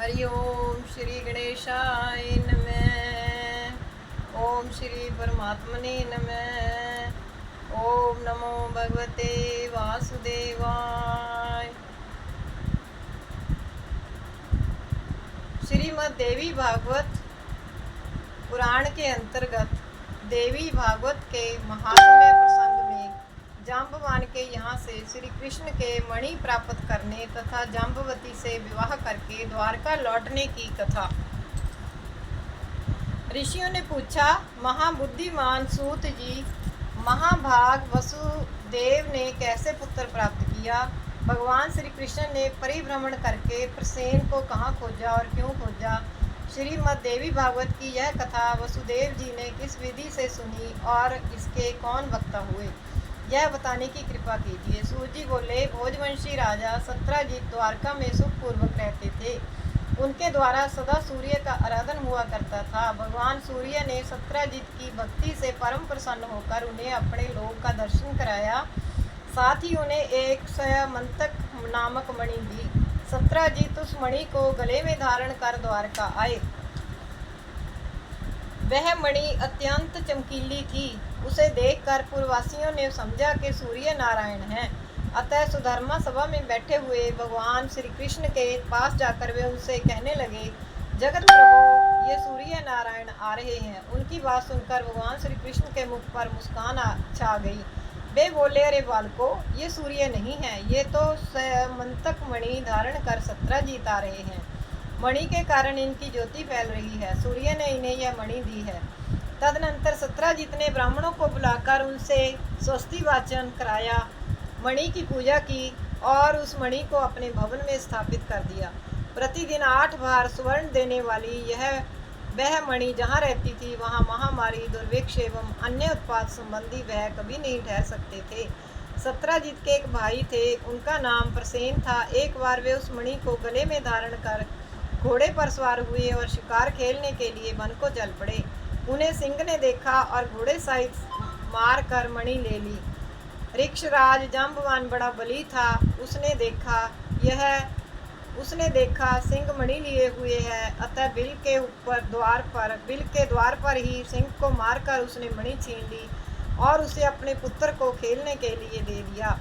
हरि ओम श्री गणेशाय नमः। ओम श्री परमात्मने नमः। ओम नमो भगवते वासुदेवाय। श्रीमद् देवी भागवत पुराण के अंतर्गत देवी भागवत के महात्म्य प्रसंग में जाम्बवान के यहाँ से श्री कृष्ण के मणि प्राप्त करने तथा जाम्बवती से विवाह करके द्वारका लौटने की कथा। ऋषियों ने पूछा, महाबुद्धिमान सूत जी, महाभाग वसुदेव ने कैसे पुत्र प्राप्त किया? भगवान श्री कृष्ण ने परिभ्रमण करके प्रसेन को कहाँ खोजा और क्यों खोजा? श्रीमद् देवी भागवत की यह कथा वसुदेव जी ने किस विधि से सुनी और इसके कौन वक्ता हुए, यह बताने की कृपा कीजिए। सूत जी बोले, भोजवंशी राजा सत्राजित द्वारका में सुखपूर्वक रहते थे। उनके द्वारा सदा सूर्य का आराधन हुआ करता था। भगवान सूर्य ने सत्राजित की भक्ति से परम प्रसन्न होकर उन्हें अपने लोक का दर्शन कराया, साथ ही उन्हें एक स्वयंतक नामक मणि दी। सत्राजित उस मणि को गले में धारण कर द्वारका आए। वह मणि अत्यंत चमकीली थी। उसे देखकर पूर्ववासियों ने समझा कि सूर्य नारायण हैं। अतः सुधर्मा सभा में बैठे हुए भगवान श्री कृष्ण के पास जाकर वे उनसे कहने लगे, जगत प्रभु, ये सूर्य नारायण आ रहे हैं। उनकी बात सुनकर भगवान श्री कृष्ण के मुख पर मुस्कान छा गई। वे बोले, अरे बालको, ये सूर्य नहीं है, ये तो स्वयंतक मणि धारण कर सत्राजित आ रहे हैं। मणि के कारण इनकी ज्योति फैल रही है। सूर्य ने इन्हें यह मणि दी है। तदनंतर सत्राजित ने ब्राह्मणों को बुलाकर उनसे स्वस्ति वाचन कराया, मणि की पूजा की और उस मणि को अपने भवन में स्थापित कर दिया। प्रतिदिन 8 बार स्वर्ण देने वाली वह मणि जहाँ रहती थी, वहाँ महामारी, दुर्भिक्ष एवं अन्य उत्पाद संबंधी वह कभी नहीं ठहर सकते थे। सत्राजित के एक भाई थे, उनका नाम प्रसेन था। एक बार वे उस मणि को गले में धारण कर घोड़े पर सवार हुए और शिकार खेलने के लिए वन को चल पड़े। उन्हें सिंह ने देखा और घोड़े सहित मार कर मणि ले ली। ऋक्षराज जाम्बवान बड़ा बली था। उसने देखा सिंह मणि लिए हुए है, अतः बिल के द्वार पर ही सिंह को मारकर उसने मणि छीन ली और उसे अपने पुत्र को खेलने के लिए दे दिया।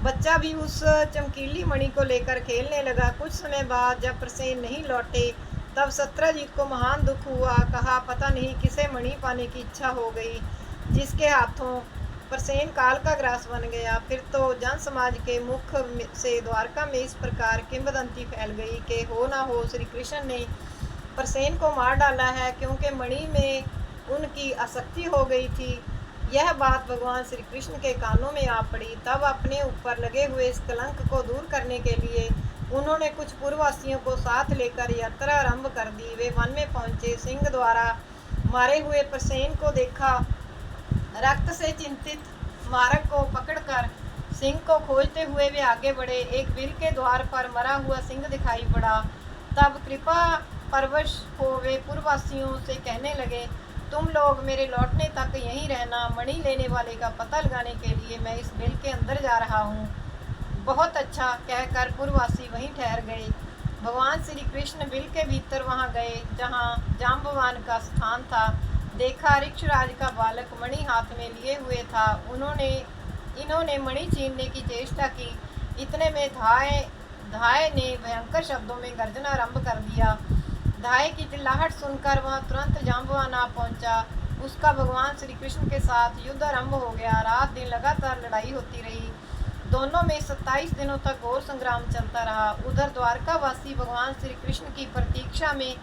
बच्चा भी उस चमकीली मणि को लेकर खेलने लगा। कुछ समय बाद जब प्रसेन नहीं लौटे, तब सत्राजित को महान दुख हुआ। कहा, पता नहीं किसे मणि पाने की इच्छा हो गई, जिसके हाथों प्रसेन काल का ग्रास बन गया। फिर तो जन समाज के मुख से द्वारका में इस प्रकार किंवदंती फैल गई कि हो ना हो श्री कृष्ण ने प्रसेन को मार डाला है, क्योंकि मणि में उनकी आसक्ति हो गई थी। यह बात भगवान श्री कृष्ण के कानों में आ पड़ी। तब अपने ऊपर लगे हुए इस कलंक को दूर करने के लिए उन्होंने कुछ पूर्ववासियों को साथ लेकर यात्रा आरंभ कर दी। वे वन में पहुंचे, सिंह द्वारा मारे हुए प्रसेन को देखा। रक्त से चिंतित मारक को पकड़कर सिंह को खोजते हुए वे आगे बढ़े। एक बिल के द्वार पर मरा हुआ सिंह दिखाई पड़ा। तब कृपा परवश हो वे पूर्ववासियों से कहने लगे, तुम लोग मेरे लौटने तक यहीं रहना। मणि लेने वाले का पता लगाने के लिए मैं इस बिल के अंदर जा रहा हूँ। बहुत अच्छा कहकर पूर्ववासी वहीं ठहर गए। भगवान श्री कृष्ण बिल के भीतर वहाँ गए जहाँ जाम्बवान का स्थान था। देखा, ऋक्षराज का बालक मणि हाथ में लिए हुए था। इन्होंने मणि छीनने की चेष्टा की। इतने में धाय ने भयंकर शब्दों में गर्जना आरंभ कर दिया। धाय की चिल्लाहट सुनकर वह तुरंत जाम्बवान आ पहुंचा। उसका भगवान श्री कृष्ण के साथ युद्ध आरंभ हो गया। रात दिन लगातार लड़ाई होती रही। दोनों में 27 दिनों तक घोर संग्राम चलता रहा। उधर द्वारकावासी भगवान श्री कृष्ण की प्रतीक्षा में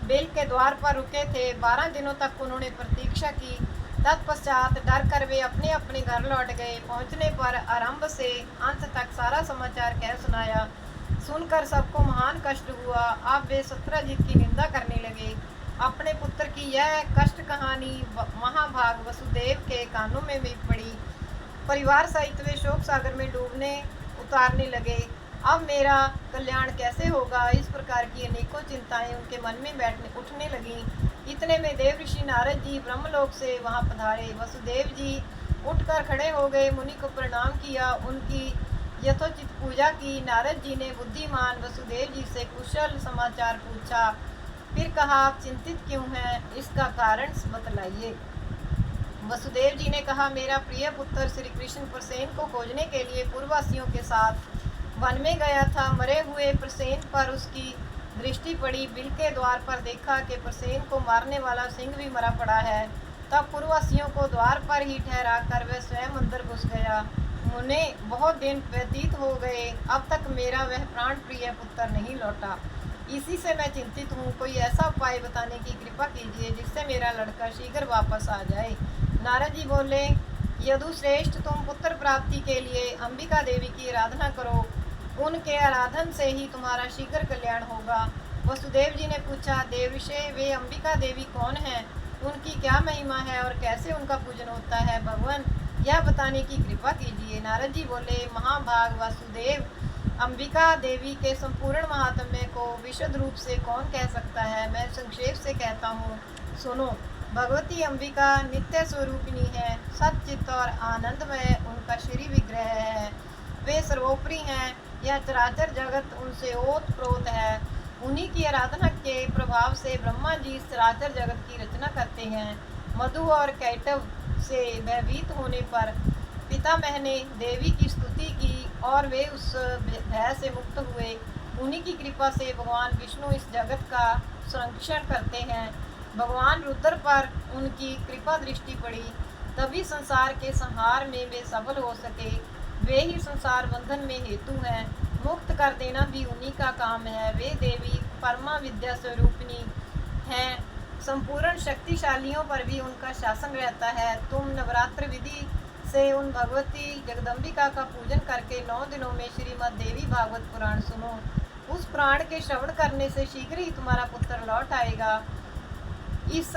बेल के द्वार पर रुके थे। 12 दिनों तक उन्होंने प्रतीक्षा की। तत्पश्चात डर कर वे अपने अपने घर लौट गए। पहुंचने पर आरंभ से अंत तक सारा समाचार कह सुनाया। सुनकर सबको महान कष्ट हुआ। अब वे सत्राजित की निंदा करने लगे। अपने पुत्र की यह कष्ट कहानी महाभाग वसुदेव के कानों में भी पड़ी। परिवार सहित वे शोक सागर में उतारने लगे। अब मेरा कल्याण कैसे होगा, इस प्रकार की अनेकों चिंताएं उनके मन में उठने लगीं। इतने में देव ऋषि नारद जी ब्रह्मलोक से वहां पधारे। वसुदेव जी उठकर खड़े हो गए, मुनि को प्रणाम किया। उनकी यथोचित पूजा की। नारद जी ने बुद्धिमान वसुदेव जी से कुशल समाचार पूछा। फिर कहा, आप चिंतित क्यों हैं, इसका कारण बतलाइए। वसुदेव जी ने कहा, मेरा प्रिय पुत्र श्री कृष्ण प्रसेन को खोजने के लिए पूर्ववासियों के साथ वन में गया था। मरे हुए प्रसेन पर उसकी दृष्टि पड़ी। बिल के द्वार पर देखा कि प्रसेन को मारने वाला सिंह भी मरा पड़ा है। तब पूर्ववासियों को द्वार पर ही ठहरा कर वह स्वयं अंदर घुस गया। उन्हें बहुत दिन व्यतीत हो गए, अब तक मेरा वह प्राण प्रिय पुत्र नहीं लौटा। इसी से मैं चिंतित हूँ। कोई ऐसा उपाय बताने की कृपा कीजिए जिससे मेरा लड़का शीघ्र वापस आ जाए। नारद जी बोले, यदुश्रेष्ठ, तुम पुत्र प्राप्ति के लिए अंबिका देवी की आराधना करो। उनके आराधन से ही तुम्हारा शीघ्र कल्याण होगा। वसुदेव जी ने पूछा, देवऋषि, वे अंबिका देवी कौन हैं? उनकी क्या महिमा है और कैसे उनका पूजन होता है? भगवान, यह बताने की कृपा कीजिए। नारद जी बोले, महाभाग वासुदेव, अंबिका देवी के संपूर्ण महात्म्य को विशद रूप से कौन कह सकता है? मैं संक्षेप से कहता हूँ, सुनो। भगवती अंबिका नित्य स्वरूपिणी है, सच्चित और आनंदमय उनका श्री विग्रह है। वे सर्वोपरि हैं, यह चराचर जगत उनसे ओत प्रोत है। उन्हीं की आराधना के प्रभाव से ब्रह्मा जी चराचर जगत की रचना करते हैं। मधु और कैटव से भयभीत होने पर पितामह ने देवी की स्तुति की और वे उस भय से मुक्त हुए। उन्हीं की कृपा से भगवान विष्णु इस जगत का संरक्षण करते हैं। भगवान रुद्र पर उनकी कृपा दृष्टि पड़ी, तभी संसार के संहार में वे सफल हो सके। वे ही संसार बंधन में हेतु हैं, मुक्त कर देना भी उन्हीं का काम है। वे देवी परमा विद्या स्वरूपिणी हैं, संपूर्ण शक्तिशालियों पर भी उनका शासन रहता है। तुम नवरात्र विधि से उन भगवती जगदम्बिका का पूजन करके 9 दिनों में श्रीमद् देवी भागवत पुराण सुनो। उस पुराण के श्रवण करने से शीघ्र ही तुम्हारा पुत्र लौट आएगा। इस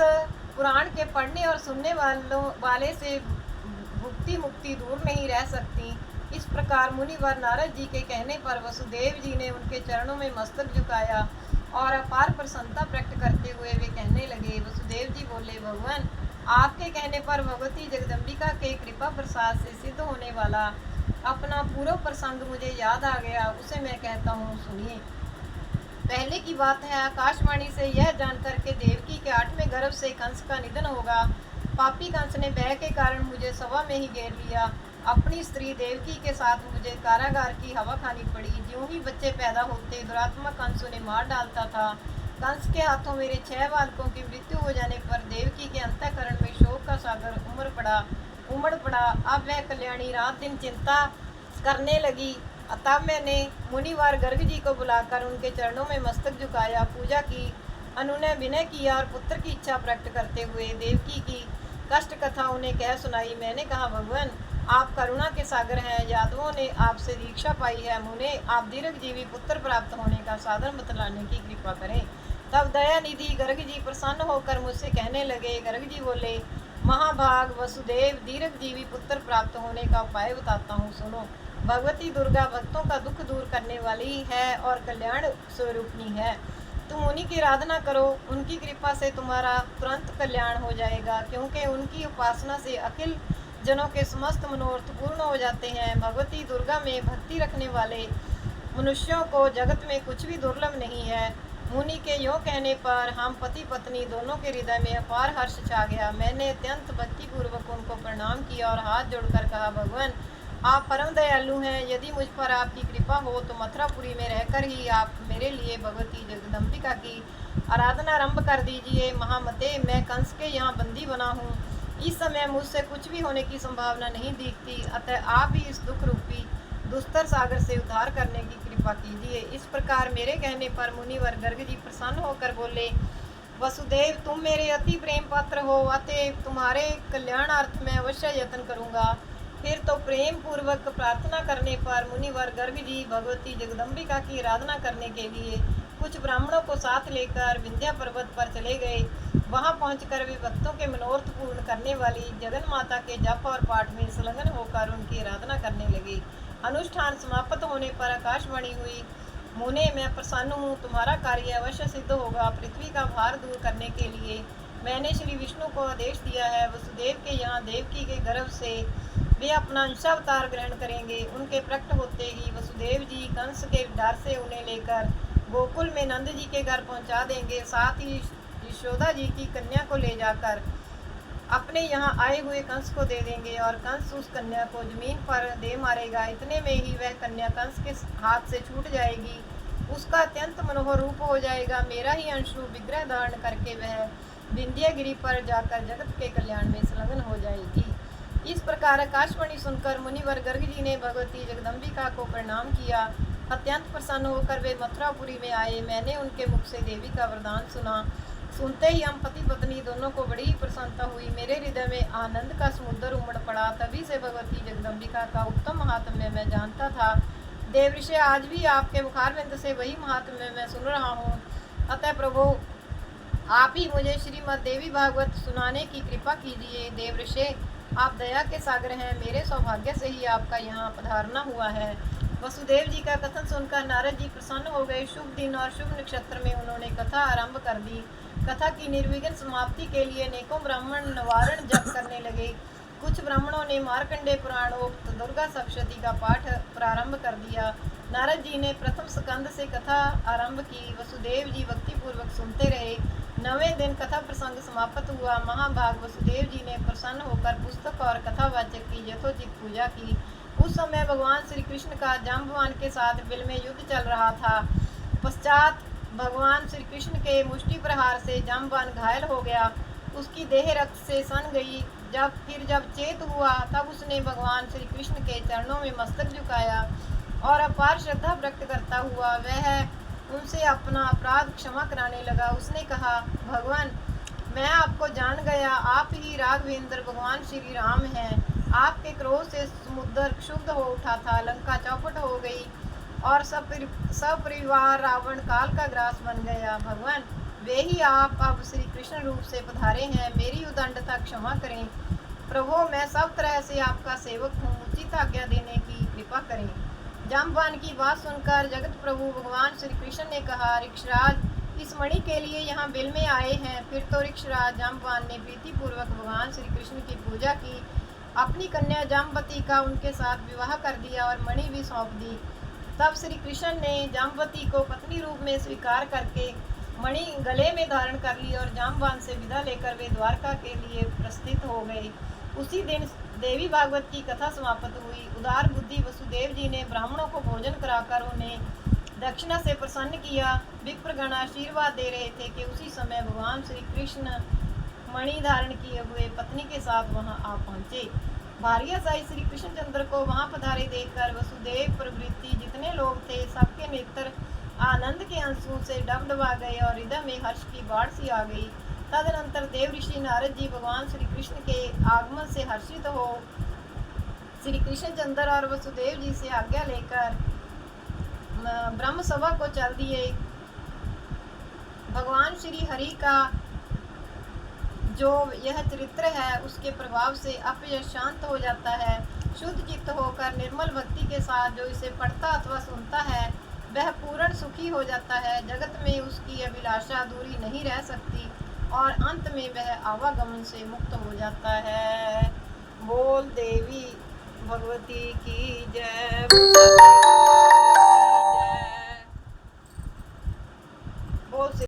पुराण के पढ़ने और सुनने वाले से भुक्ति मुक्ति दूर नहीं रह सकती। इस प्रकार मुनिवर नारद जी के कहने पर वसुदेव जी ने उनके चरणों में मस्तक झुकाया और अपार प्रसन्नता प्रकट करते हुए वे कहने लगे। वसुदेव जी बोले, भगवान, आपके कहने पर भगवती जगदम्बिका के कृपा प्रसाद से सिद्ध होने वाला अपना पूर्व प्रसंग मुझे याद आ गया, उसे मैं कहता हूँ, सुनिए। पहले की बात है, आकाशवाणी से यह जानकर के देवकी के 8वें गर्भ से कंस का निधन होगा, पापी कंस ने भय के कारण मुझे सभा में ही घेर लिया। अपनी स्त्री देवकी के साथ मुझे कारागार की हवा खानी पड़ी। ज्यों ही बच्चे पैदा होते दुरात्मा कंस उन्हें मार डालता था। कंस के हाथों मेरे 6 बालकों की मृत्यु हो जाने पर देवकी के अंतःकरण में शोक का सागर उमड़ पड़ा। अब वह कल्याणी रात दिन चिंता करने लगी। तब मैंने मुनिवार गर्ग जी को बुलाकर उनके चरणों में मस्तक झुकाया, पूजा की, अनुनय विनय किया और पुत्र की इच्छा प्रकट करते हुए देवकी की कष्ट कथा उन्हें कह सुनाई। मैंने कहा, भगवान, आप करुणा के सागर हैं। यादवों ने आपसे दीक्षा पाई है, मुझे आप दीर्घजीवी पुत्र प्राप्त होने का साधन बतलाने की कृपा करें। तब दयानिधि गर्ग जी प्रसन्न होकर मुझसे कहने लगे। गर्ग जी बोले, महाभाग वसुदेव, दीर्घजीवी पुत्र प्राप्त होने का उपाय बताता हूँ, सुनो। भगवती दुर्गा भक्तों का दुख दूर करने वाली है और कल्याण स्वरूपिणी है। तुम उन्हीं की आराधना करो, उनकी कृपा से तुम्हारा तुरंत कल्याण हो जाएगा, क्योंकि उनकी उपासना से अखिल जनों के समस्त मनोरथ पूर्ण हो जाते हैं। भगवती दुर्गा में भक्ति रखने वाले मनुष्यों को जगत में कुछ भी दुर्लभ नहीं है। मुनि के यों कहने पर हम पति पत्नी दोनों के हृदय में अपार हर्ष छा गया। मैंने अत्यंत भक्तिपूर्वक उनको प्रणाम किया और हाथ जोड़कर कहा, भगवान, आप परम दयालु हैं। यदि मुझ पर आपकी कृपा हो तो मथुरापुरी में रहकर ही आप मेरे लिए भगवती जगदम्बिका की आराधना आरंभ कर दीजिए। महामते, मैं कंस के यहाँ बंदी बना हूँ। इस समय मुझसे कुछ भी होने की संभावना नहीं दिखती, अतः आप ही इस दुख रूपी दुस्तर सागर से उद्धार करने की कृपा कीजिए। इस प्रकार मेरे कहने पर मुनिवर गर्ग जी प्रसन्न होकर बोले, वसुदेव, तुम मेरे अति प्रेम पात्र हो, अतएव तुम्हारे कल्याणार्थ मैं अवश्य यत्न करूँगा। फिर तो प्रेम पूर्वक प्रार्थना करने पर मुनिवर गर्ग जी भगवती जगदम्बिका की आराधना करने के लिए कुछ ब्राह्मणों को साथ लेकर विंध्या पर्वत पर चले गए। वहां पहुंचकर वे भक्तों के मनोरथ पूर्ण करने वाली जगन माता के जप और पाठ में संलग्न होकर उनकी आराधना करने लगे। अनुष्ठान समाप्त होने पर आकाशवाणी हुई, मुने, मैं प्रसन्न हूँ, तुम्हारा कार्य अवश्य सिद्ध होगा। पृथ्वी का भार दूर करने के लिए मैंने श्री विष्णु को आदेश दिया है। वसुदेव के यहाँ देवकी के गर्भ से वे अपना अंशावतार ग्रहण करेंगे। उनके प्रकट होते ही वसुदेव जी कंस के डर से उन्हें लेकर गोकुल में नंद जी के घर पहुंचा देंगे। साथ ही यशोदा जी की कन्या को ले जाकर अपने यहाँ आए हुए कंस को दे देंगे और कंस उस कन्या को जमीन पर दे मारेगा। इतने में ही वह कन्या कंस के हाथ से छूट जाएगी। उसका अत्यंत मनोहर रूप हो जाएगा। मेरा ही अंशु विग्रह धारण करके वह विंध्यगिरी पर जाकर जगत के कल्याण में संलग्न हो जाएगी। इस प्रकार आकाशवाणी सुनकर मुनिवर गर्ग जी ने भगवती जगदम्बिका को प्रणाम किया। अत्यंत प्रसन्न होकर वे मथुरापुरी में आए। मैंने उनके मुख से देवी का वरदान सुना। सुनते ही हम पति पत्नी दोनों को बड़ी ही प्रसन्नता हुई। मेरे हृदय में आनंद का समुद्र उमड़ पड़ा। तभी से भगवती जगदम्बिका का उत्तम महात्म्य मैं जानता था। देवऋषि, आज भी आपके मुखारविंद से वही महात्म्य मैं सुन रहा हूँ। अतः प्रभु, आप ही मुझे श्रीमद् देवी भागवत सुनाने की कृपा कीजिए। देवऋषि, आप दया के सागर हैं। मेरे सौभाग्य से ही आपका यहाँ पधारना हुआ है। वसुदेव जी का कथन सुनकर नारद जी प्रसन्न हो गए। शुभ दिन और शुभ नक्षत्र में उन्होंने कथा आरंभ कर दी। कथा की निर्विघ्न समाप्ति के लिए अनेकों ब्राह्मण निवारण जप करने लगे। कुछ ब्राह्मणों ने मार्कंडे पुराणोक्त दुर्गा सप्तशती का पाठ प्रारंभ कर दिया। नारद जी ने प्रथम स्कंद से कथा आरंभ की। वसुदेव जी भक्तिपूर्वक सुनते रहे। 9वें दिन कथा प्रसंग समाप्त हुआ। महाभाग वसुदेव जी ने प्रसन्न होकर पुस्तक और कथावाचक की यथोचित पूजा की। उस समय भगवान श्री कृष्ण का जाम्बवान के साथ बिल में युद्ध चल रहा था। पश्चात भगवान श्री कृष्ण के मुष्टि प्रहार से जाम्बवान घायल हो गया। उसकी देह रक्त से सन गई। जब चेत हुआ तब उसने भगवान श्री कृष्ण के चरणों में मस्तक झुकाया और अपार श्रद्धा व्यक्त करता हुआ वह उनसे अपना अपराध क्षमा कराने लगा। उसने कहा, भगवान, मैं आपको जान गया। आप ही राघवेंद्र भगवान श्री राम हैं। आपके क्रोध से समुद्र क्षुब्ध हो उठा था। लंका चौपट हो गई और सब परिवार रावण काल का ग्रास बन गया। भगवान, वे ही आप अब श्री कृष्ण रूप से पधारे हैं। मेरी उदंडता क्षमा करें। प्रभु, मैं सब तरह से आपका सेवक हूँ। उचित आज्ञा देने की कृपा करें। जाम्बवान की बात सुनकर जगत प्रभु भगवान श्री कृष्ण ने कहा, ऋक्षराज, इस मणि के लिए यहाँ बिल में आए हैं। फिर तो ऋक्षराज जाम्बवान ने प्रीतिपूर्वक भगवान श्री कृष्ण की पूजा की। अपनी कन्या जाम्बवती का उनके साथ विवाह कर दिया और मणि भी सौंप दी। तब श्री कृष्ण ने जाम्बवती को पत्नी रूप में स्वीकार करके मणि गले में धारण कर ली और जाम्बवान से विदा लेकर वे द्वारका के लिए प्रस्थित हो गए। उसी दिन देवी भागवत की कथा समाप्त हुई। उदार बुद्धि वसुदेव जी ने ब्राह्मणों को भोजन कराकर उन्हें दक्षिणा से प्रसन्न किया। विप्रगण आशीर्वाद दे रहे थे कि उसी समय भगवान श्री कृष्ण मणि धारण किए हुए पत्नी के साथ वहां आ पहुंचे। भार्या साई श्री कृष्णचंद्र को वहां पधारे देखकर वसुदेव प्रभृति जितने लोग थे सबके नेत्र आनंद के आंसू से डबडबा गए और हृदय में हर्ष की बाढ़ सी आ गई। तदनंतर देव ऋषि नारद जी भगवान श्री कृष्ण के आगमन से हर्षित हो श्री कृष्णचंद्र और वसुदेव जी से आज्ञा लेकर ब्रह्म सभा को चल दिए। भगवान श्री हरि का जो यह चरित्र है उसके प्रभाव से अपयश शांत हो जाता है। शुद्ध चित्त होकर निर्मल भक्ति के साथ जो इसे पढ़ता अथवा सुनता है वह पूर्ण सुखी हो जाता है। जगत में उसकी अभिलाषा दूरी नहीं रह सकती और अंत में वह आवागमन से मुक्त हो जाता है। बोल देवी भगवती की जय।